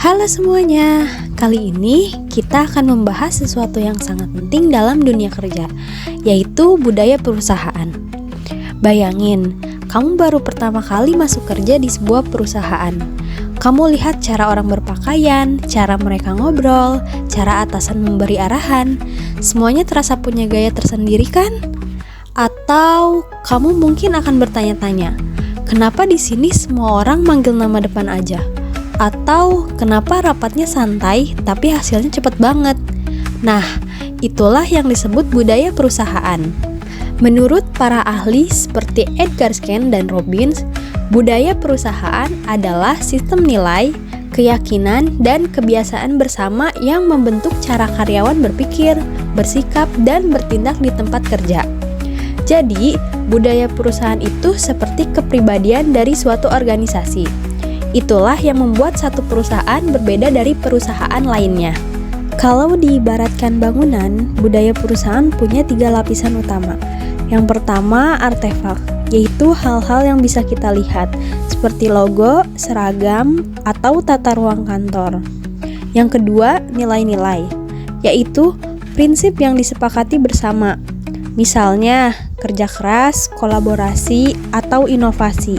Halo semuanya, kali ini kita akan membahas sesuatu yang sangat penting dalam dunia kerja, yaitu budaya perusahaan. Bayangin, kamu baru pertama kali masuk kerja di sebuah perusahaan. Kamu lihat cara orang berpakaian, cara mereka ngobrol, cara atasan memberi arahan. Semuanya terasa punya gaya tersendiri kan? Atau kamu mungkin akan bertanya-tanya, kenapa di sini semua orang manggil nama depan aja? Atau kenapa rapatnya santai tapi hasilnya cepat banget? Nah, itulah yang disebut budaya perusahaan. Menurut para ahli seperti Edgar Schein dan Robbins, budaya perusahaan adalah sistem nilai, keyakinan, dan kebiasaan bersama yang membentuk cara karyawan berpikir, bersikap, dan bertindak di tempat kerja. Jadi, budaya perusahaan itu seperti kepribadian dari suatu organisasi. Itulah yang membuat satu perusahaan berbeda dari perusahaan lainnya. Kalau diibaratkan bangunan, budaya perusahaan punya 3 lapisan utama. Yang pertama, artefak, yaitu hal-hal yang bisa kita lihat, seperti logo, seragam, atau tata ruang kantor. Yang kedua, nilai-nilai, yaitu prinsip yang disepakati bersama. Misalnya, kerja keras, kolaborasi, atau inovasi.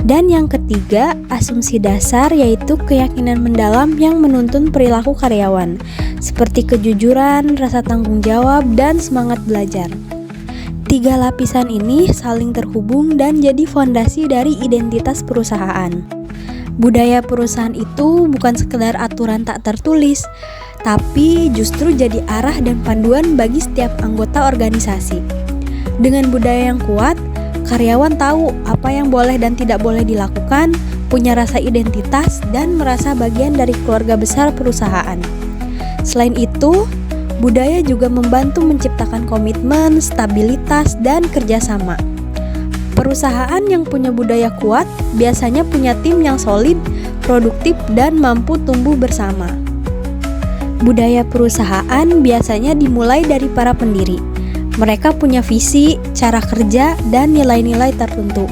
Dan yang ketiga, asumsi dasar, yaitu keyakinan mendalam yang menuntun perilaku karyawan, seperti kejujuran, rasa tanggung jawab, dan semangat belajar. 3 lapisan ini saling terhubung dan jadi fondasi dari identitas perusahaan. Budaya perusahaan itu bukan sekedar aturan tak tertulis, tapi justru jadi arah dan panduan bagi setiap anggota organisasi. Dengan budaya yang kuat, karyawan tahu apa yang boleh dan tidak boleh dilakukan, punya rasa identitas, dan merasa bagian dari keluarga besar perusahaan. Selain itu, budaya juga membantu menciptakan komitmen, stabilitas, dan kerjasama. Perusahaan yang punya budaya kuat biasanya punya tim yang solid, produktif, dan mampu tumbuh bersama. Budaya perusahaan biasanya dimulai dari para pendiri. Mereka punya visi, cara kerja, dan nilai-nilai tertentu.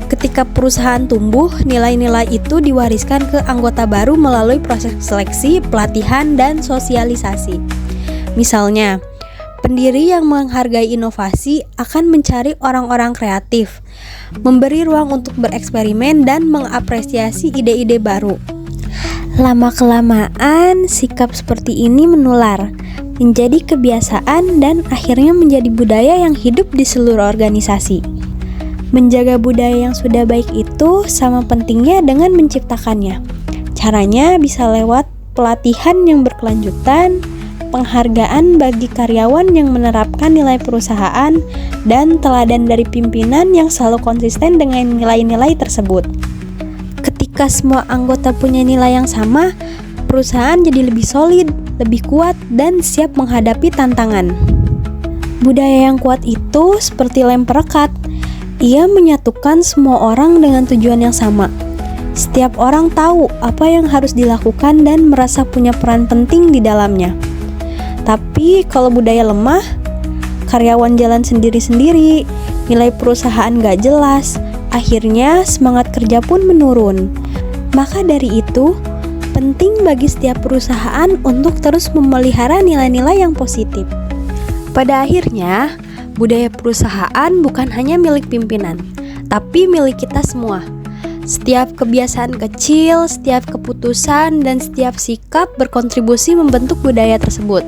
Ketika perusahaan tumbuh, nilai-nilai itu diwariskan ke anggota baru melalui proses seleksi, pelatihan, dan sosialisasi. Misalnya, pendiri yang menghargai inovasi akan mencari orang-orang kreatif, memberi ruang untuk bereksperimen, dan mengapresiasi ide-ide baru. Lama-kelamaan, sikap seperti ini menular, menjadi kebiasaan, dan akhirnya menjadi budaya yang hidup di seluruh organisasi. Menjaga budaya yang sudah baik itu sama pentingnya dengan menciptakannya. Caranya bisa lewat pelatihan yang berkelanjutan, penghargaan bagi karyawan yang menerapkan nilai perusahaan, dan teladan dari pimpinan yang selalu konsisten dengan nilai-nilai tersebut. Ketika semua anggota punya nilai yang sama, perusahaan jadi lebih solid, lebih kuat, dan siap menghadapi tantangan. Budaya yang kuat itu seperti lem perekat. Ia menyatukan semua orang dengan tujuan yang sama. Setiap orang tahu apa yang harus dilakukan dan merasa punya peran penting di dalamnya. Tapi kalau budaya lemah, karyawan jalan sendiri-sendiri, nilai perusahaan gak jelas, akhirnya semangat kerja pun menurun. Maka dari itu, penting bagi setiap perusahaan untuk terus memelihara nilai-nilai yang positif. Pada akhirnya, budaya perusahaan bukan hanya milik pimpinan, tapi milik kita semua. Setiap kebiasaan kecil, setiap keputusan, dan setiap sikap berkontribusi membentuk budaya tersebut.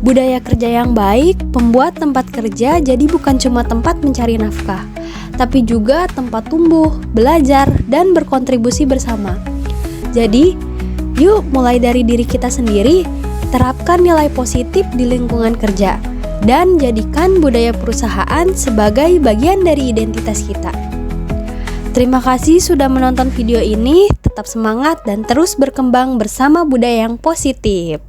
Budaya kerja yang baik membuat tempat kerja jadi bukan cuma tempat mencari nafkah, tapi juga tempat tumbuh, belajar, dan berkontribusi bersama. Jadi, yuk mulai dari diri kita sendiri, terapkan nilai positif di lingkungan kerja, dan jadikan budaya perusahaan sebagai bagian dari identitas kita. Terima kasih sudah menonton video ini, tetap semangat dan terus berkembang bersama budaya yang positif.